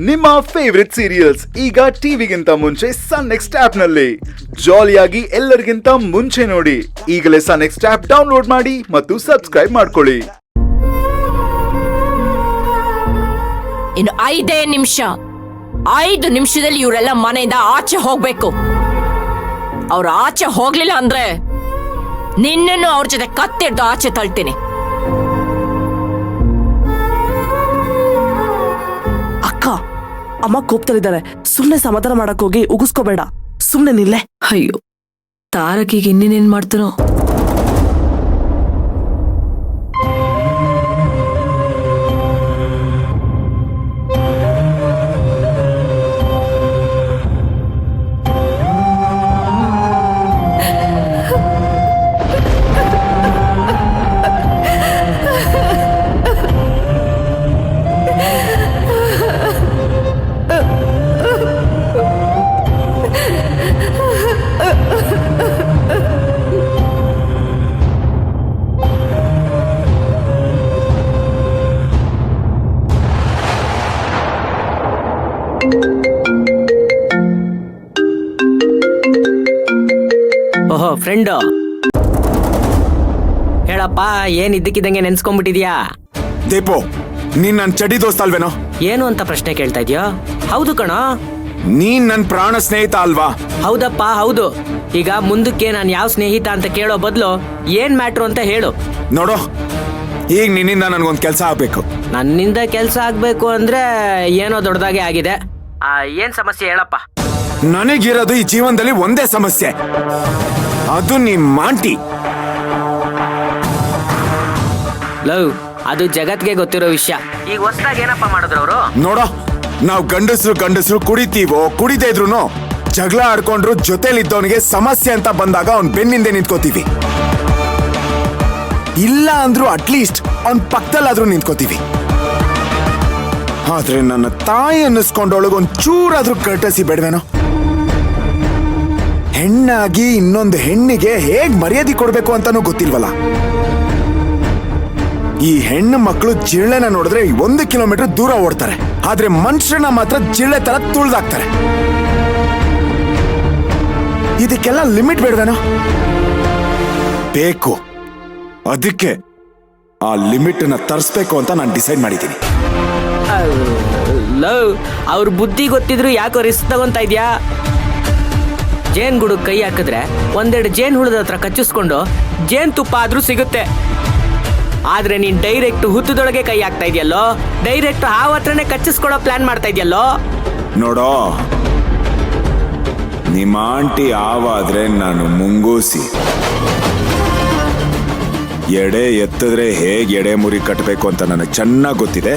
ನಿಮ್ಮ favourite serials ಈಗ ಟಿವಿಗಿಂತ ಮುಂಚೆ ಸನ್ ನೆಕ್ಸ್ಟ್ ಆಪ್ ನಲ್ಲಿ ಜಾಲಿಯಾಗಿ ಎಲ್ಲರಿಗಿಂತ ಮುಂಚೆ ನೋಡಿ. ಈಗಲೇ ಸನ್ ನೆಕ್ಸ್ಟ್ ಆಪ್ ಡೌನ್ಲೋಡ್ ಮಾಡಿ ಮತ್ತು ಸಬ್ಸ್ಕ್ರೈಬ್ ಮಾಡ್ಕೊಳ್ಳಿ. ಇನ್ನು 5 ನಿಮಿಷದಲ್ಲಿ ಇವರೆಲ್ಲ ಮನೆಯಿಂದ ಆಚೆ ಹೋಗ್ಬೇಕು. ಅವ್ರು ಆಚೆ ಹೋಗ್ಲಿಲ್ಲ ಅಂದ್ರೆ ನಿನ್ನನ್ನು ಅವ್ರ ಜೊತೆ ಕತ್ತಿಡ್ದು ಆಚೆ ತಳ್ತೀನಿ. ಅಕ್ಕ, ಅಮ್ಮ ಕೋಪ್ತಲಿದ್ದಾರೆ. ಸುಮ್ನೆ ಸಮಾಧಾನ ಮಾಡಕ್ ಹೋಗಿ ಉಗಿಸ್ಕೋಬೇಡ, ಸುಮ್ನೆ ನಿಲ್ಲೆ. ಅಯ್ಯೋ, ತಾರಕಿಗೆ ಇನ್ನೇನೇನ್ ಮಾಡ್ತಾನೋ. ಓಹೋ ಫ್ರೆಂಡು, ಹೇಳಪ್ಪ, ಏನ್ ಇದ್ದಕ್ಕಿದ್ದಂಗೆ ನೆನ್ಸ್ಕೊಂಡ್ಬಿಟ್ಟಿದ್ಯಾ? ದೀಪು, ನೀನ್ ನನ್ ಚಡಿ ದೋಸ್ತ ಅಲ್ವೇನೋ? ಏನು ಅಂತ ಪ್ರಶ್ನೆ ಕೇಳ್ತಾ ಇದ್ಯಾ? ಹೌದು ಕಣೋ, ನೀನ್ ನನ್ ಪ್ರಾಣ ಸ್ನೇಹಿತ ಅಲ್ವಾ? ಹೌದಪ್ಪ ಹೌದು. ಈಗ ಮುಂದಕ್ಕೆ ನಾನು ಯಾವ ಸ್ನೇಹಿತ ಅಂತ ಕೇಳೋ ಬದಲು ಏನ್ ಮ್ಯಾಟ್ರು ಅಂತ ಹೇಳು. ನೋಡೋ, ಈಗ ನಿನ್ನಿಂದ ನನ್ಗೊಂದ್ ಕೆಲ್ಸ ಆಗ್ಬೇಕು. ನನ್ನಿಂದ ಕೆಲ್ಸ ಆಗ್ಬೇಕು ಅಂದ್ರೆ ಏನೋ ದೊಡ್ಡದಾಗೆ ಆಗಿದೆ. ಏನ್ ಸಮಸ್ಯೆ ಹೇಳಪ್ಪ? ನನಗಿರೋದು ಈ ಜೀವನದಲ್ಲಿ ಒಂದೇ ಸಮಸ್ಯೆ, ಅದು ನಿಮ್ ಮಾಂಟಿ. ಲವ್, ಅದು ಜಗತ್ಗೆ ಗೊತ್ತಿರೋ ವಿಷಯ. ಈಗ ಹೊಸದಾಗಿ ಏನಪ್ಪ ಮಾಡಿದ್ರು ಅವರು? ನೋಡೋ, ನಾವ್ ಗಂಡಸ್ರು ಕುಡಿತೀವೋ ಕುಡಿದೇ ಇದ್ರು ಜಗಳ ಆಡ್ಕೊಂಡ್ರು ಜೊತೆಲಿದ್ದವನಿಗೆ ಸಮಸ್ಯೆ ಅಂತ ಬಂದಾಗ ಅವ್ನ್ ಬೆನ್ನಿಂದೆ ನಿಂತ್ಕೋತೀವಿ. ಇಲ್ಲ ಅಂದ್ರೂ ಅಟ್ಲೀಸ್ಟ್ ಅವ್ನ್ ಪಕ್ಕದಲ್ಲಾದ್ರೂ ನಿಂತ್ಕೋತೀವಿ. ಆದ್ರೆ ನನ್ನ ತಾಯಿ ಅನ್ನಿಸ್ಕೊಂಡೊಳಗೊಂದ್ ಚೂರಾದ್ರೂ ಕರ್ಟಸಿ ಬೇಡವೇನೋ? ಹೆಣ್ಣಾಗಿ ಇನ್ನೊಂದು ಹೆಣ್ಣಿಗೆ ಹೇಗ್ ಮರ್ಯಾದೆ ಕೊಡ್ಬೇಕು ಅಂತಾನೂ ಗೊತ್ತಿಲ್ವಲ್ಲ. ಈ ಹೆಣ್ಣು ಮಕ್ಕಳು ಜಿಳ್ಳೆನ ನೋಡಿದ್ರೆ 1 ಕಿಲೋಮೀಟರ್ ದೂರ ಓಡ್ತಾರೆ, ಆದ್ರೆ ಮನುಷ್ಯನ ಮಾತ್ರ ಜಿಳ್ಳೆ ತರ ತುಳ್ದಾಕ್ತಾರೆ. ಇದಕ್ಕೆಲ್ಲ ಲಿಮಿಟ್ ಬೇಡವೇನೋ? ಬೇಕು. ಅದಕ್ಕೆ ಆ ಲಿಮಿಟ್ ನ ತರಿಸ್ಬೇಕು ಅಂತ ನಾನು ಡಿಸೈಡ್ ಮಾಡಿದ್ದೀನಿ. ಲವ್, ಅವ್ರ ಬುದ್ಧಿ ಗೊತ್ತಿದ್ರು ಯಾಕೋ ರಿಸ್ಕ್ ತಗೊಂತ ಇದ್ಯಾ? ಜೇನ್ ಗುಡುಗ್ ಕೈ ಹಾಕಿದ್ರೆ ಒಂದೆರಡು ಜೇನ್ ಹುಳದ ಹತ್ರ ಕಚ್ಚಿಸ್ಕೊಂಡು ಜೇನ್ ತುಪ್ಪ ಆದ್ರೂ ಸಿಗುತ್ತೆ. ಆದ್ರೆ ನೀನ್ ಡೈರೆಕ್ಟ್ ಹುತ್ತದೊಳಗೆ ಕೈ ಹಾಕ್ತಾ ಇದೆಯಲ್ಲೋ, ಡೈರೆಕ್ಟ್ ಹಾವ್ ಹತ್ರನೇ ಕಚ್ಚಿಸ್ಕೊಡೋ ಪ್ಲಾನ್ ಮಾಡ್ತಾ ಇದೆಯಲ್ಲೋ. ನೋಡೋ, ನಿಮ್ಮ ಆಂಟಿ ಆವಾದ್ರೆ ನಾನು ಮುಂಗೂಸಿ. ಎಡೆ ಎತ್ತಿದ್ರೆ ಹೇಗೆ ಎಡೆ ಮುರಿ ಕಟ್ಟಬೇಕು ಅಂತ ನನಗೆ ಚೆನ್ನಾಗಿ ಗೊತ್ತಿದೆ.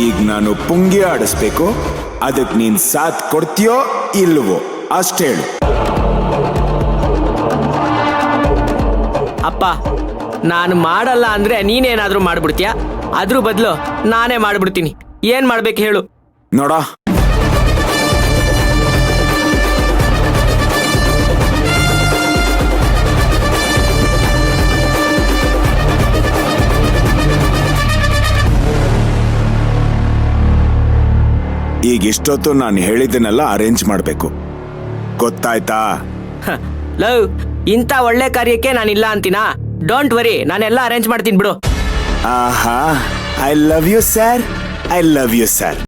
ಈಗ ನಾನು ಪುಂಗಿ ಆಡಿಸ್ಬೇಕು, ಅದಕ್ಕೆ ನೀನ್ ಸಾಥ್ ಕೊಡ್ತೀಯೋ ಇಲ್ವೋ ಅಷ್ಟೇ ಹೇಳು. ಅಪ್ಪ, ನಾನು ಮಾಡಲ್ಲ ಅಂದ್ರೆ ನೀನೇನಾದ್ರೂ ಮಾಡ್ಬಿಡ್ತೀಯ, ಅದ್ರ ಬದಲು ನಾನೇ ಮಾಡ್ಬಿಡ್ತೀನಿ. ಏನ್ ಮಾಡ್ಬೇಕು ಹೇಳು? ನೋಡ, ಈಗ ಇಷ್ಟೊತ್ತು ನಾನು ಹೇಳಿದ್ದನ್ನೆಲ್ಲ ಅರೇಂಜ್ ಮಾಡ್ಬೇಕು, ಗೊತ್ತಾಯ್ತಾ? ಲವ್, ಇಂಥ ಒಳ್ಳೆ ಕಾರ್ಯಕ್ಕೆ ನಾನಿಲ್ಲ ಅಂತೀನಾ? ಡೋಂಟ್ ವರಿ, ನಾನೆಲ್ಲ ಅರೇಂಜ್ ಮಾಡ್ತೀನಿ ಬಿಡು. ಆಹಾ, I love you sir, I love you sir.